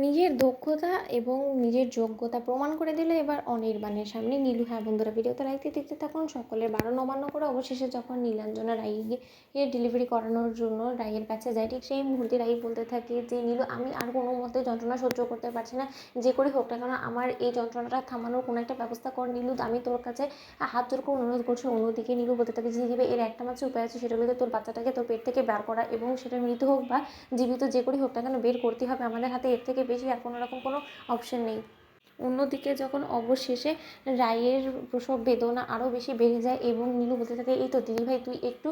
নিজের দক্ষতা এবং নিজের যোগ্যতা প্রমাণ করে দিল এবার অনির্বাণের সামনে নীলু। হ্যাঁ বন্ধুরা, ভিডিওতে লাইক দিয়ে দেখতে থাকুন। সকলের বারণ অমান্য করে অবশেষে যখন নীলাঞ্জনা রাইকে ডেলিভারি করানোর জন্য রাইয়ের কাছে যায়, ঠিক সেই মুহূর্তে রাই বলতে থাকে যে নীলু, আমি আর কোনো মতে যন্ত্রণা সহ্য করতে পারছি না, যে করে হোক না কেন আমার এই যন্ত্রণাটা থামানোর কোনো একটা ব্যবস্থা কর নীলু, আমি তোর কাছে হাত জোর করে অনুরোধ করছি। অন্যদিকে নীলু বলতে থাকে যে দিবে এর একটা মাত্র উপায় আছে, সেটা হলো তোর বাচ্চাটাকে তোর পেট থেকে বার করা, এবং সেটা মৃত হোক বা জীবিত যে করেই হোক না কেন বের করতে হবে, আমাদের হাতে এর থেকে বেশি আর কোনো রকম কোনো অপশন নেই। অন্যদিকে যখন অবশেষে রায়ের প্রসব বেদনা আরও বেশি বেড়ে যায় এবং নীলু বলতে থাকে, এই তো দিদিভাই তুই একটু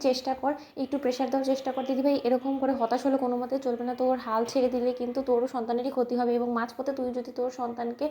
চেষ্টা কর, একটু প্রেশার দেওয়ার চেষ্টা কর দিদিভাই, এরকম করে হতাশ হলে কোনো মতে চলবে না, তোর হাল ছেড়ে দিলে কিন্তু তোরও সন্তানেরই ক্ষতি হবে, এবং মাঝপথে তুই যদি তোর সন্তানকে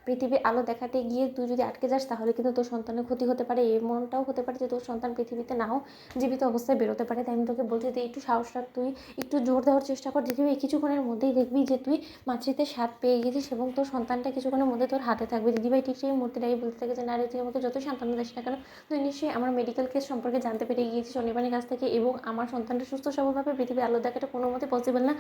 পৃথিবীর আলো দেখাতে গিয়ে তুই যদি আটকে যাস তাহলে কিন্তু তোর সন্তানের ক্ষতি হতে পারে, এমনটাও হতে পারে যে তোর সন্তান পৃথিবীতে নাও জীবিত অবস্থায় বেরোতে পারে। তাই আমি তোকে বলছি যে একটু সাহস রাখ, তুই একটু জোর দেওয়ার চেষ্টা কর দিদিভাই, কিছুক্ষণের মধ্যেই দেখবি যে তুই মাতৃত্বের স্বাদ পেয়ে গেছিস এবং তোর সন্তানটা কিছুক্ষণের মধ্যে তোর হাতে থাকবে। দিদিভাই ঠিক সেই মুহূর্তেটাই বলতে থাকে যে না রে, তুই আমাকে যতই সান্ত্বনা দিস না কেন, তুই নিশ্চয়ই আমার মেডিকেল কেস সম্পর্কে জানতে পেরে গিয়েছিস অনির্বাণের কাছ থেকে, এবং আমার সন্তানটা সুস্থ সবলভাবে পৃথিবীর আলো দেখাটা কোনো মতে পসিবল না,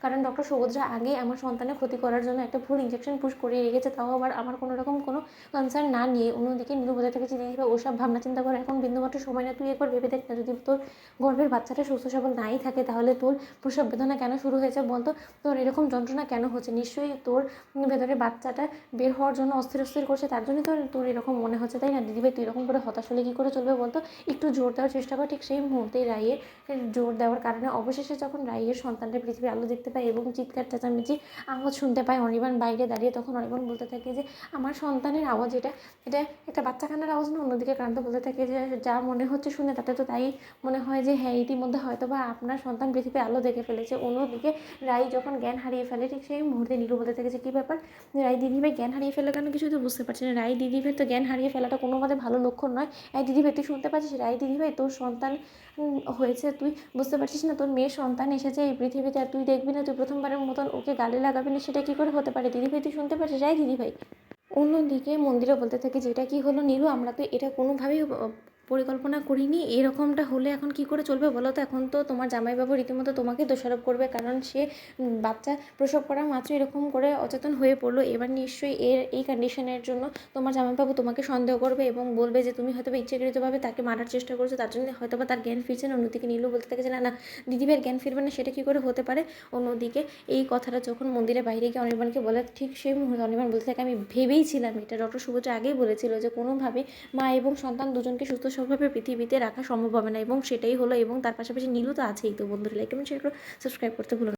কারণ ডক্টর সুভদ্রা আগেই আমার সন্তানের ক্ষতি করার জন্য একটা ভুল ইঞ্জেকশন পুশ করিয়ে রেখেছে, তাও আবার আমার কোনো রকম কোনো কনসার্ন না নিয়ে। অন্যদিকে নীলু বলতে থাকে যে দিদিভাই ওসব ভাবনা চিন্তা করে এখন বিন্দুমাত্র সময় না, তুই একবার ভেবে দেখ না, যদি তোর গর্ভের বাচ্চাটা সুস্থ সবল নাই থাকে তাহলে তোর প্রসব বেদনা কেন শুরু হয়েছে বলতো, তোর এরকম যন্ত্রণা কেন হচ্ছে, নিশ্চয়ই তোর ভেতরে বাচ্চাটা বের হওয়ার জন্য অস্থির অস্থির করছে, তার জন্যই তোর এরকম মনে হচ্ছে, তাই না দিদিভাই? তুই এরকম করে হতাশ হলে কী করে চলবে বলতো, একটু জোর দেওয়ার চেষ্টা কর। ঠিক সেই মুহূর্তেই রাইয়ের জোর দেওয়ার কারণে অবশেষে যখন রাইয়ের সন্তানটা পৃথিবীর আলো দেখতে পায় এবং চিৎকার চেঁচামেচি আওয়াজ শুনতে পায় অনির্বাণ বাইরে দাঁড়িয়ে, তখন অনির্বাণ বলতে থাকে যে আমার সন্তানের আওয়াজ, এটা এটা একটা বাচ্চা কান্নার আওয়াজ না। অন্যদিকে ক্রান্ত বলতে থাকে যে যা মনে হচ্ছে শুনে তাতে তো তাই মনে হয় যে হ্যাঁ ইতিমধ্যে হয়তো বা আপনার সন্তান পৃথিবীর আলো দেখে ফেলেছে। অন্যদিকে রাই যখন জ্ঞান হারিয়ে ফেলে, ঠিক সেই মুহূর্তে নীলু বলতে থাকে যে কী ব্যাপার, রাই দিদিভাই জ্ঞান হারিয়ে ফেলে কেন, কিছু তো বুঝতে পারছি না। রাই দিদিভাই তো জ্ঞান হারিয়ে ফেলাটা কোনো মতে ভালো লক্ষণ নয়। এই দিদিভাই তুই শুনতে পাচ্ছিস, রাই দিদিভাই তোর সন্তান হয়েছে, তুই বুঝতে পারছিস না, তোর মেয়ের সন্তান এসেছে এই পৃথিবীতে, আর তুই দেখবি না, তুই প্রথমবারের মতন ওকে গালে লাগাবি না, সেটা কী করে হতে পারে দিদিভাই, তুই শুনতে পাচ্ছিস রাই দিদিভাই? অন্যদিকে মন্দিরে বলতে থাকে যে এটা কী হলো নীলু, আমরা তো এটা কোনোভাবেই পরিকল্পনা করিনি, এরকমটা হলে এখন কি করে চলবে বলো তো? এখন তো তোমার জামাইবাবু রীতিমতো তোমাকে দোষারোপ করবে, কারণ সে বাচ্চা প্রসব করা মাত্র এরকম করে অচেতন হয়ে পড়লো, এবার নিশ্চয়ই এই কন্ডিশনের জন্য তোমার জামাইবাবু তোমাকে সন্দেহ করবে এবং বলবে যে তুমি হয়তো বা ইচ্ছাকৃতভাবে তাকে মারার চেষ্টা করছো, তার জন্য হয়তো বা তার জ্ঞান ফিরছে না। অন্যদিকে নীলু বলতে থাকে যে না না, দিদিভাইয়ের জ্ঞান ফিরবে না, সেটা কী করে হতে পারে? অন্যদিকে এই কথাটা যখন মন্দিরের বাইরে গিয়ে অনির্বাণকে বলে, ঠিক সেই মুহূর্তে অনির্বাণ বলতে থাকে আমি ভেবেইছিলাম, এটা ডক্টর সুভদ্রা আগেই বলেছিল যে কোনোভাবে মা এবং সন্তান দুজনকে সুস্থ সবলভাবে পৃথিবীতে রাখা সম্ভব হবে না, এবং সেটাই হলো, এবং তার পাশাপাশি নীলু তো আছেই। তো বন্ধুরা লাইক কমেন্ট শেয়ার করো, সাবস্ক্রাইব করতে ভুলো না।